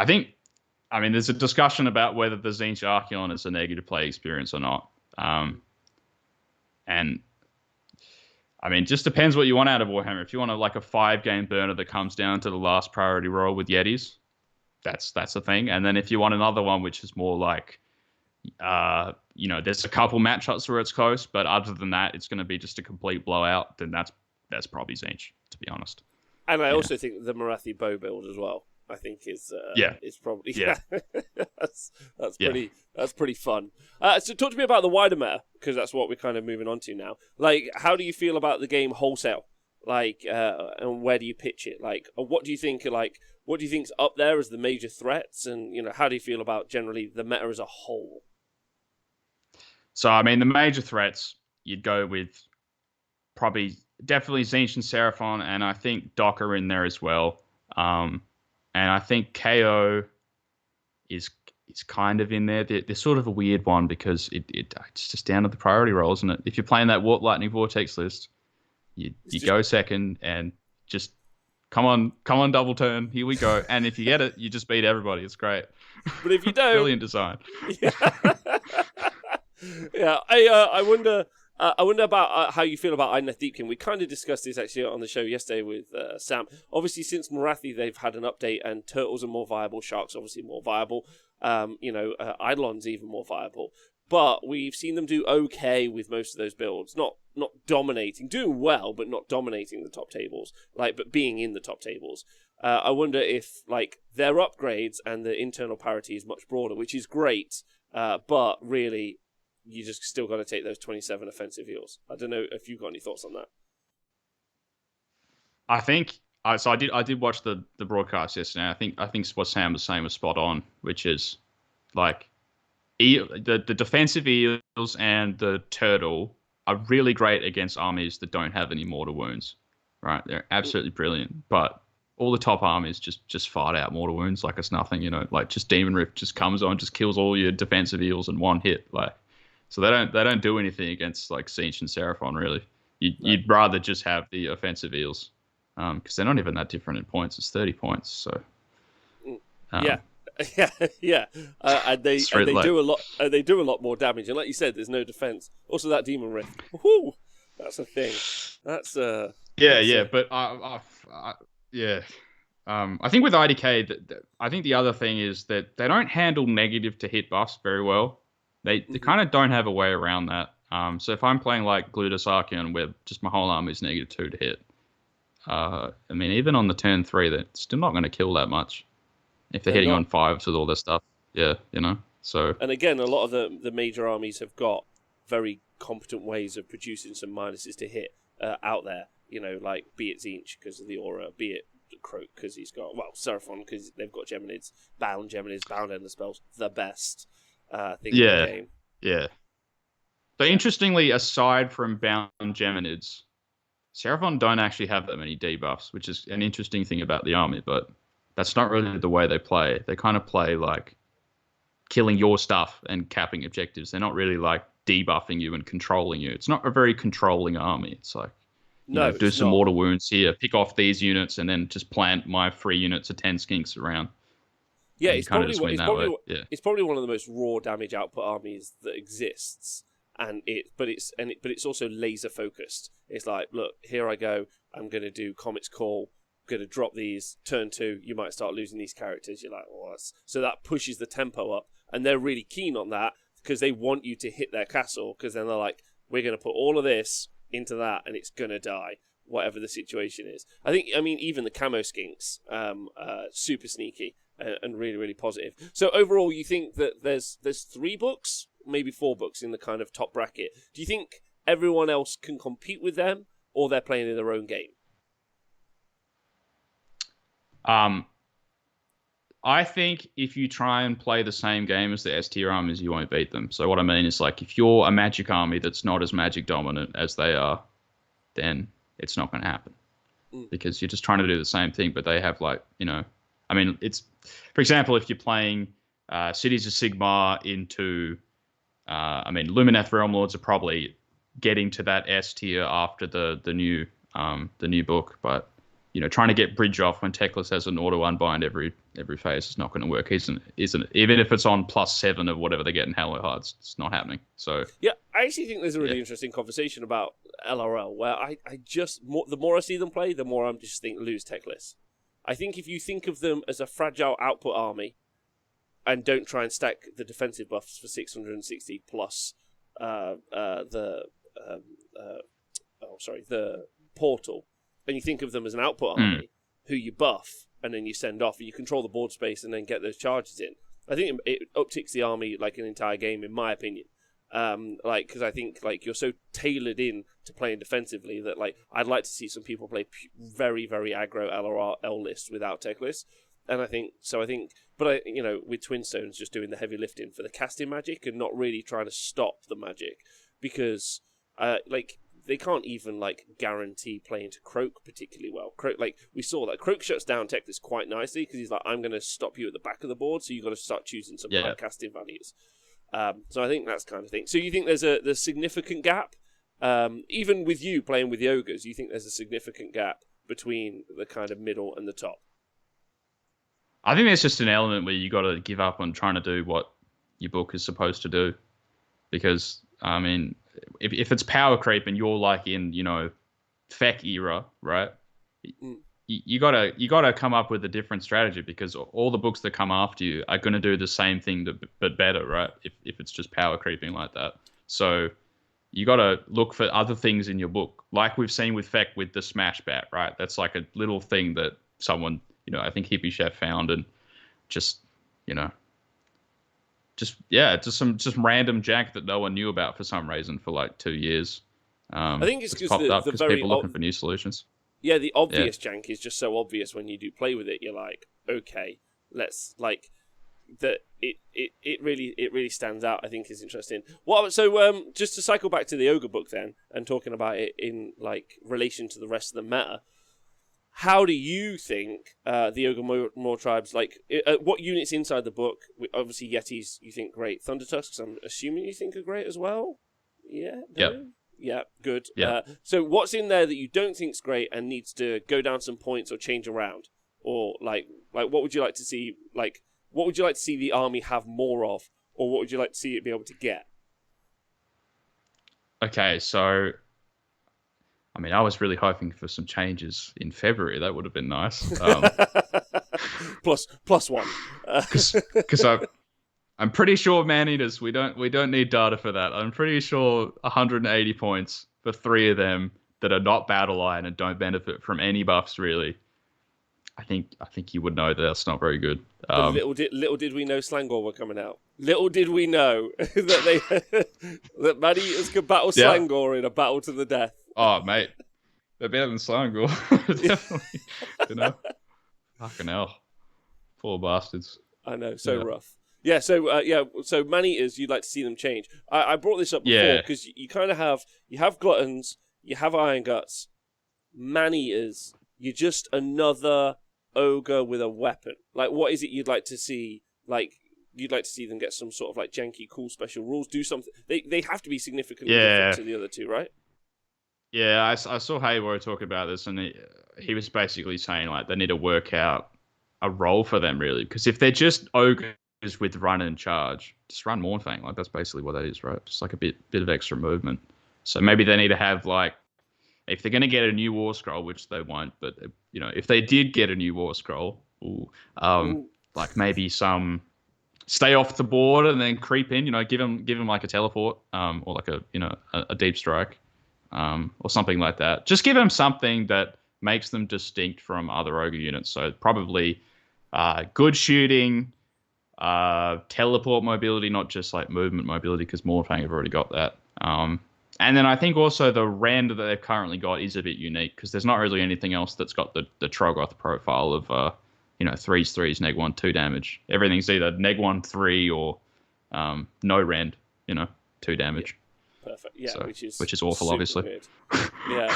think, there's a discussion about whether the Tzeentch Archeon is a negative play experience or not. And just depends what you want out of Warhammer. If you want a 5-game burner that comes down to the last priority roll with Yetis, that's a thing. And then if you want another one, which is more like, there's a couple matchups where it's close, but other than that, it's going to be just a complete blowout, then that's probably Tzeentch, to be honest. And I also think the Morathi bow build as well, I think is probably that's pretty fun. So talk to me about the wider meta, because that's what we're kind of moving on to now. Like, how do you feel about the game wholesale? Like, and where do you pitch it? Like, what do you think? Like, what do you think's up there as the major threats? And how do you feel about generally the meta as a whole? So, the major threats, you'd go with definitely Tzeentch and Seraphon, and I think Docker in there as well. And I think KO is kind of in there. They're sort of a weird one, because it's just down to the priority roll, isn't it? If you're playing that Warp Lightning Vortex list, you go second and just come on, double turn. Here we go. And if you get it, you just beat everybody. It's great. But if you don't, brilliant design. Yeah, I wonder about how you feel about Idoneth Deepkin. We kind of discussed this actually on the show yesterday with Sam. Obviously, since Morathi, they've had an update, and turtles are more viable. Sharks obviously more viable. Eidolon's even more viable. But we've seen them do okay with most of those builds. Not dominating, doing well, but not dominating the top tables. But being in the top tables. I wonder if their upgrades and the internal parity is much broader, which is great. But really, you just still got to take those 27 offensive heals. I don't know if you've got any thoughts on that. I think so. I did watch the broadcast yesterday. I think what Sam was saying was spot on, which is the defensive eels and the turtle are really great against armies that don't have any mortal wounds. Right, they're absolutely brilliant. But all the top armies just fart out mortal wounds like it's nothing. Just Demon Rift just comes on, just kills all your defensive eels in one hit. So they don't do anything against Tzeentch and Seraphon, really. You'd rather just have the offensive eels, because they're not even that different in points. It's 30 points. So yeah. And they do a lot. They do a lot more damage. And like you said, there's no defense. Also, that Demon Rift. Woohoo! That's a thing. That's but I think with IDK, I think the other thing is that they don't handle negative to hit buffs very well. They kind of don't have a way around that. So if I'm playing like Glutus Archeon, where just my whole army is -2 to hit, I mean, even on the turn 3, they're still not going to kill that much if they're They're hitting not. on 5s with all their stuff. Yeah, So And again, a lot of the major armies have got very competent ways of producing some minuses to hit out there. Like be it Zinch because of the aura, be it Croak because he's got Seraphon because they've got Geminids, bound Endless Spells, the best thing in the game. Yeah. So interestingly, aside from bound Geminids, Seraphon don't actually have that many debuffs, which is an interesting thing about the army, but that's not really the way they play. They kind of play like killing your stuff and capping objectives. They're not really like debuffing you and controlling you. It's not a very controlling army. It's like, do some mortal wounds here, pick off these units, and then just plant my 3 units of 10 skinks around. Yeah, it's probably one of the most raw damage output armies that exists, but it's also laser focused. It's like, look, here I go. I'm going to do Comet's Call. I'm going to drop these. Turn 2, you might start losing these characters. You're like, so that pushes the tempo up, and they're really keen on that because they want you to hit their castle. Because then they're like, we're going to put all of this into that, and it's going to die, whatever the situation is. I mean, even the camo skinks, super sneaky and really, really positive. So overall, you think that there's 3 books, maybe 4 books in the kind of top bracket. Do you think everyone else can compete with them, or they're playing in their own game? I think if you try and play the same game as the S tier armies, you won't beat them. So what I mean is, like, if you're a magic army that's not as magic dominant as they are, then it's not going to happen. Because you're just trying to do the same thing, but they have, like, I mean, it's, for example, if you're playing Cities of Sigmar into, Lumineth Realm Lords are probably getting to that S tier after the new book, but trying to get Bridge off when Teclis has an auto unbind every phase is not going to work, isn't it? Even if it's on +7 of whatever they get in Halo Hearts, it's not happening. So yeah, I actually think there's a really interesting conversation about LRL where the more I see them play, the more I'm just think lose Teclis. I think if you think of them as a fragile output army and don't try and stack the defensive buffs for 660 plus the portal, and you think of them as an output army who you buff and then you send off and you control the board space and then get those charges in, I think it upticks the army like an entire game, in my opinion. Because I think you're so tailored in to playing defensively that I'd like to see some people play very, very aggro LRL lists without tech lists. And I think, with Twin Stones just doing the heavy lifting for the casting magic and not really trying to stop the magic because, they can't even guarantee playing to Croak particularly well. Croak, we saw that Croak shuts down Teclis quite nicely because he's like, I'm going to stop you at the back of the board, so you've got to start choosing some high casting values. So I think that's kind of thing. So you think there's a significant gap, even with you playing with the ogres? You think there's a significant gap between the kind of middle and the top? I think there's just an element where you got to give up on trying to do what your book is supposed to do, because I mean, if it's power creep and you're in Feck era, right? You gotta come up with a different strategy, because all the books that come after you are going to do the same thing but better, right? If it's just power creeping like that, so you got to look for other things in your book, like we've seen with Feck with the Smash Bat, right? That's like a little thing that someone, I think Hippie Chef found, and just some random jank that no one knew about for some reason for 2 years. I think it's because people are looking for new solutions. Yeah, the obvious jank is just so obvious when you do play with it. You're like, okay, let's that. It really stands out. I think is interesting. Just to cycle back to the Ogre book then, and talking about it in relation to the rest of the meta. How do you think the Ogre Moor tribes, what units inside the book? Obviously, Yhetees, you think great. Thunder Tusks, I'm assuming you think are great as well? Yeah? Yeah, good. Yeah. So what's in there that you don't think's great and needs to go down some points or change around? Or, what would you like to see, what would you like to see the army have more of? Or what would you like to see it be able to get? Okay, so I mean, I was really hoping for some changes in February. That would have been nice. Plus one. Because I'm pretty sure Man-Eaters, we don't need data for that. I'm pretty sure 180 points for 3 of them that are not battle iron and don't benefit from any buffs really, I think you would know that that's not very good. But little did we know Slangor were coming out. Little did we know that that man-eaters could battle Slangor in a battle to the death. Oh, mate. They're better than Slangor. Definitely. You know? Fucking hell. Poor bastards. I know, so rough. Yeah, so man-eaters, you'd like to see them change. I brought this up before because you kind of have gluttons, you have iron guts, man-eaters, you're just another ogre with a weapon. Like, what is it you'd like to see? Like, you'd like to see them get some sort of like janky, cool special rules, do something. They have to be significantly different to the other two, right? Yeah, I saw Hayward talk about this, and he was basically saying like they need to work out a role for them really, because if they're just ogres with run and charge, just run Mornfang. Like that's basically what that is, right? Just like a bit of extra movement. So maybe they need to have like, if they're going to get a new war scroll, which they won't, but you know, if they did get a new war scroll, like maybe some stay off the board and then creep in. You know, give them like a teleport, or like a deep strike, or something like that. Just give them something that makes them distinct from other ogre units. So probably good shooting, teleport mobility, not just like movement mobility, because Morfang have already got that. And then I think also the rend that they've currently got is a bit unique because there's not really anything else that's got the Troggoth profile of 3s, neg 1, 2 damage. Everything's either neg 1, 3 or no rend, 2 damage. Yeah. Perfect. Yeah, so, which is awful, obviously. Weird. Yeah.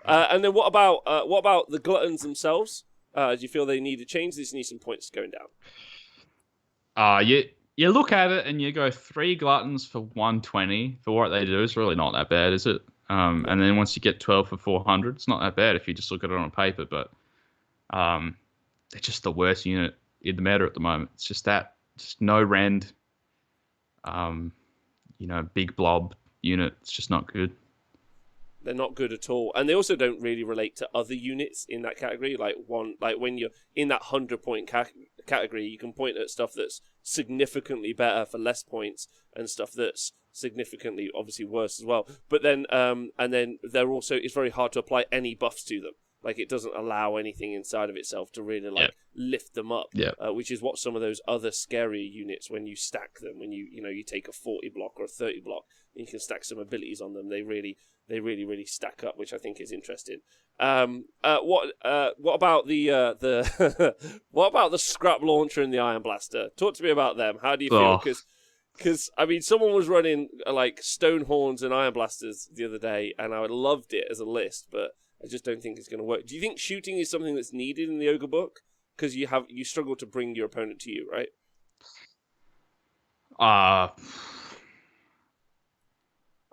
And then what about the gluttons themselves? Do you feel they need to change? This needs some points going down. You look at it and you go 3 gluttons for 120 for what they do. It's really not that bad, is it? And then once you get 12 for 400, it's not that bad if you just look at it on paper. But they're just the worst unit in the meta at the moment. It's just no rend, big blob unit. It's just not good. They're not good at all, and they also don't really relate to other units in that category. Like when you're in that 100-point category, you can point at stuff that's significantly better for less points, and stuff that's significantly obviously worse as well. But then, and then they're also, it's very hard to apply any buffs to them. Like it doesn't allow anything inside of itself to really lift them up. Which is what some of those other scarier units, when you stack them, when you take a 40 block or a 30 block, and you can stack some abilities on them, they really stack up, which I think is interesting. What about the what about the scrap launcher and the iron blaster? Talk to me about them. How do you feel? Because I mean, someone was running like stone horns and iron blasters the other day, and I loved it as a list, but I just don't think it's going to work. Do you think shooting is something that's needed in the ogre book? Because you struggle to bring your opponent to you, right?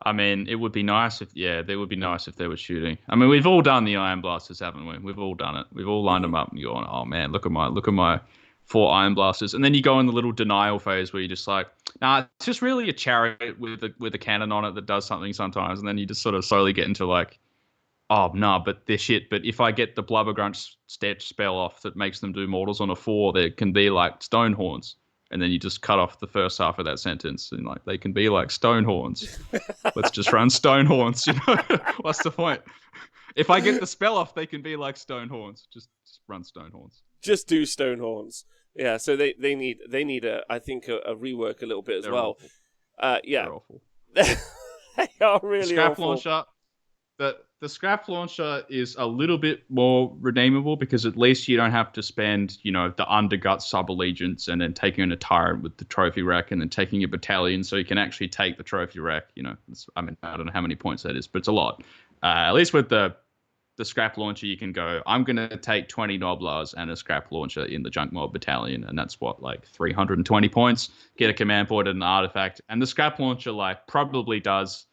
I mean, it would be nice if they were shooting. I mean, we've all done the iron blasters, haven't we? We've all done it. We've all lined them up and going, oh man, look at my 4 iron blasters. And then you go in the little denial phase where you're just like, nah, it's just really a chariot with a cannon on it that does something sometimes. And then you just sort of slowly get into like, oh no, but they're shit. But if I get the Blubbergrunch spell off that makes them do mortals on a 4, there can be like stone horns. And then you just cut off the first half of that sentence and like they can be like stone horns. Let's just run stone horns, What's the point? If I get the spell off, they can be like stone horns. Just run stone horns. Just do stone horns. Yeah, so they need I think a rework a little bit as well. Awful. Yeah. They're awful. They are really Scrap awful. Launcher. The scrap launcher is a little bit more redeemable because at least you don't have to spend, the undergut sub-allegiance and then taking a tyrant with the trophy rack and then taking a battalion so you can actually take the trophy rack. I don't know how many points that is, but it's a lot. At least with the scrap launcher, you can go, I'm going to take 20 Noblars and a scrap launcher in the junk mob battalion. And that's like 320 points, get a command point and an artifact. And the scrap launcher probably does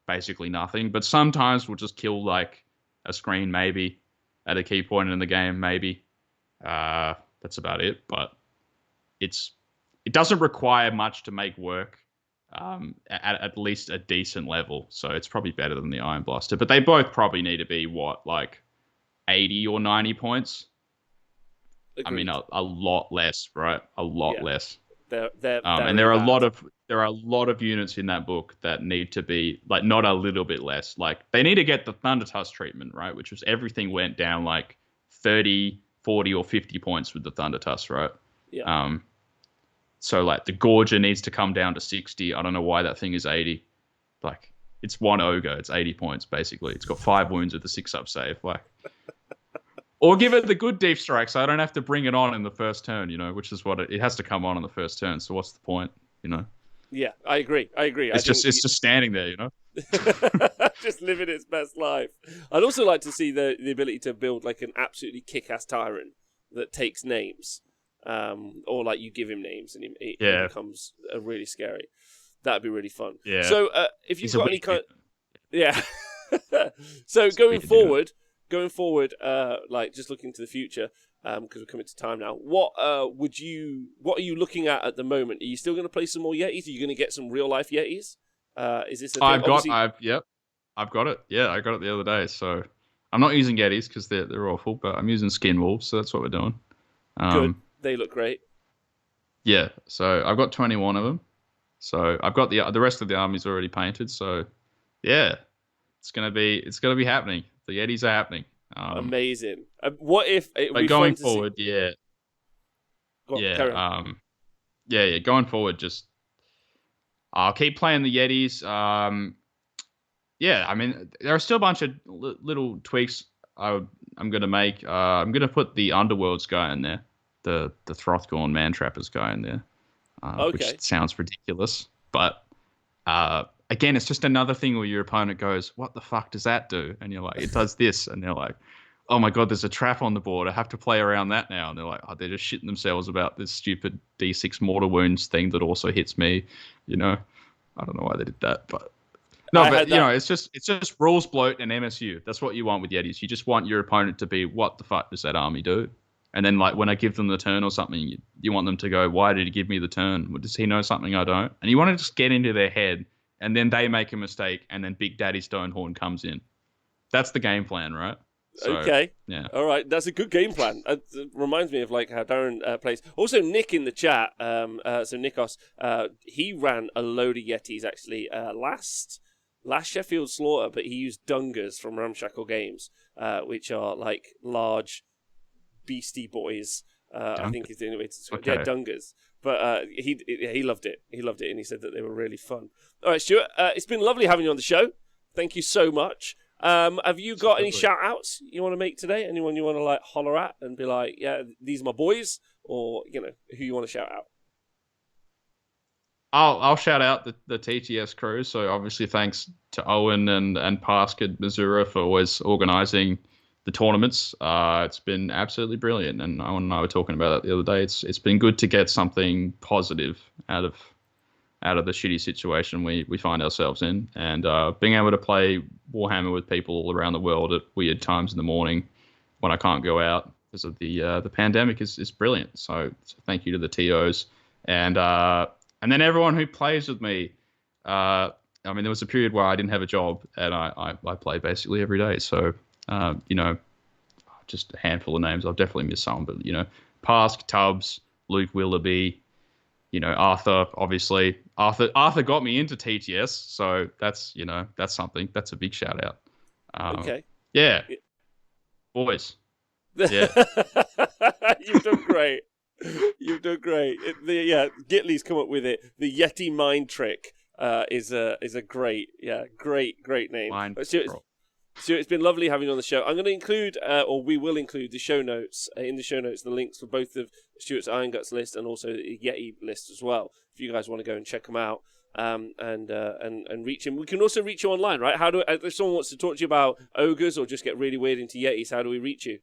basically nothing, but sometimes we'll just kill like a screen maybe at a key point in the game maybe. That's about it, but it doesn't require much to make work at least a decent level, so it's probably better than the Iron Blaster, but they both probably need to be like 80 or 90 points. Agreed. I mean a lot less, right? A lot less. They're and there are a lot of there are a lot of units in that book that need to be like not a little bit less. Like they need to get the Thundertusk treatment, right? Which was everything went down like 30, 40, or 50 points with the Thundertusk, right? Yeah. So like the Gorger needs to come down to 60. I don't know why that thing is 80. Like it's one ogre, it's 80 points basically. It's got 5 wounds with a 6-up save. Like, or give it the good deep strike, so I don't have to bring it on in the first turn. Which is what it has to come on in the first turn. So what's the point? Yeah, I agree. It's just standing there, just living its best life. I'd also like to see the ability to build like an absolutely kick-ass tyrant that takes names, or like you give him names and he becomes really scary. That'd be really fun. Yeah. So if you've got any kind, so going forward, like just looking to the future. Because we're coming to time now. What are you looking at the moment? Are you still going to play some more Yetis? Are you going to get some real life Yetis? Is this a thing? I've got it. Yeah, I got it the other day. So I'm not using Yetis because they're awful, but I'm using Skin Wolves, so that's what we're doing. Good. They look great. Yeah. So I've got 21 of them. So I've got the rest of the army's already painted. So yeah, it's gonna be happening. The Yetis are happening. Amazing. What if it would be going fun forward? To see... Yeah. Carry on. Yeah. Going forward, just I'll keep playing the Yetis. Yeah. I mean, there are still a bunch of little tweaks I'm gonna make. I'm gonna put the Underworlds guy in there, the Throthgorn Man-Trappers guy in there, which sounds ridiculous, but again, it's just another thing where your opponent goes, "What the fuck does that do?" And you're like, "It does this," and they're like, "Oh my god, there's a trap on the board. I have to play around that now." And they're like, "Oh, they're just shitting themselves about this stupid D6 mortar wounds thing that also hits me." I don't know why they did that, but it's just rules bloat and MSU. That's what you want with Yetis. You just want your opponent to be, "What the fuck does that army do?" And then like when I give them the turn or something, you want them to go, "Why did he give me the turn? Does he know something I don't?" And you want to just get into their head. And then they make a mistake, and then Big Daddy Stonehorn comes in. That's the game plan, right? So, okay. Yeah. All right. That's a good game plan. It reminds me of like how Darren plays. Also, Nick in the chat. So Nikos, he ran a load of Yetis actually last Sheffield Slaughter, but he used Dungers from Ramshackle Games, which are like large beastie boys. I think is the only way to describe it. Yeah, Dungers. But he loved it. He loved it, and he said that they were really fun. All right, Stuart, it's been lovely having you on the show. Thank you so much. Have you got any shout-outs you want to make today? Anyone you want to like holler at and be like, "Yeah, these are my boys," or who you want to shout out? I'll shout out the TTS crew. So obviously, thanks to Owen and Pask at Missouri for always organising the tournaments. It's been absolutely brilliant, and Owen and I were talking about it the other day. It's been good to get something positive out of the shitty situation we find ourselves in, and being able to play Warhammer with people all around the world at weird times in the morning when I can't go out because of the pandemic is brilliant. So thank you to the TOs and then everyone who plays with me. I mean, there was a period where I didn't have a job and I played basically every day. So just a handful of names. I've definitely missed some, but Pask, Tubbs, Luke Willoughby, Arthur, obviously. Arthur got me into TTS, so that's something. That's a big shout out. Okay. Yeah. Boys. Yeah. You've done great. You've done great. Gitley's come up with it. The Yeti mind trick is a great name. Stuart, it's been lovely having you on the show. I'm going to include, or we will include, the show notes in the show notes, the links for both of Stuart's Iron Guts list and also the Yeti list as well. If you guys want to go and check them out and reach him, we can also reach you online, right? How do if someone wants to talk to you about ogres or just get really weird into Yetis, how do we reach you?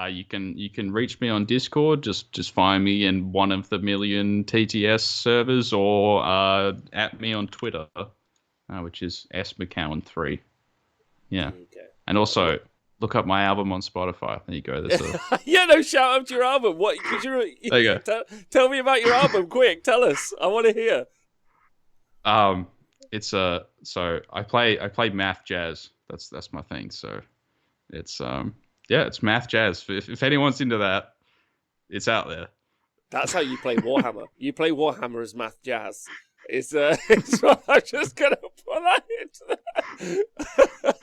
You can reach me on Discord. Just find me in one of the million TTS servers, or at me on Twitter, which is smccowan3. Yeah, okay. And also look up my album on Spotify. There you go. Shout out to your album. What? There you go. Tell me about your album, quick. Tell us. I want to hear. It's so I play math jazz. That's my thing. So it's it's math jazz. If anyone's into that, it's out there. That's how you play Warhammer. You play Warhammer as Math Jazz. It's I'm just going to put that into that.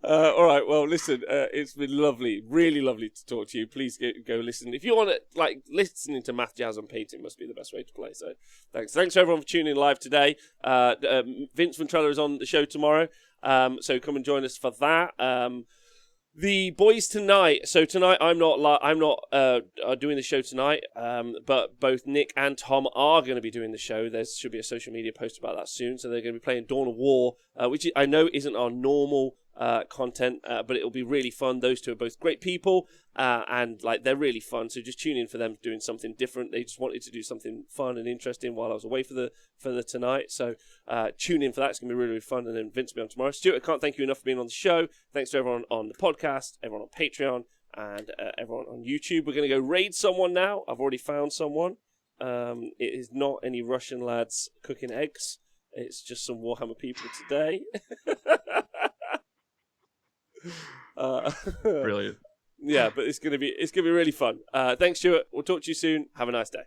All right, well, listen, it's been lovely, really lovely to talk to you. Please go listen. If you want to, like, listening to Math Jazz and painting must be the best way to play. So thanks to everyone for tuning in live today. Vince Ventrella is on the show tomorrow, so come and join us for that. The boys tonight. So tonight I'm not doing the show tonight. But both Nick and Tom are going to be doing the show. There should be a social media post about that soon. So they're going to be playing Dawn of War, which I know isn't our normal content, but it'll be really fun. Those two are both great people, and like they're really fun. So just tune in for them doing something different. They just wanted to do something fun and interesting while I was away for the tonight. So tune in for that. It's gonna be really, really fun. And then Vince will be on tomorrow. Stuart, I can't thank you enough for being on the show. Thanks to everyone on the podcast, everyone on Patreon, and everyone on YouTube. We're gonna go raid someone now. I've already found someone. It is not any Russian lads cooking eggs. It's just some Warhammer people today. Brilliant. Yeah, but it's gonna be really fun. Thanks, Stuart. We'll talk to you soon. Have a nice day.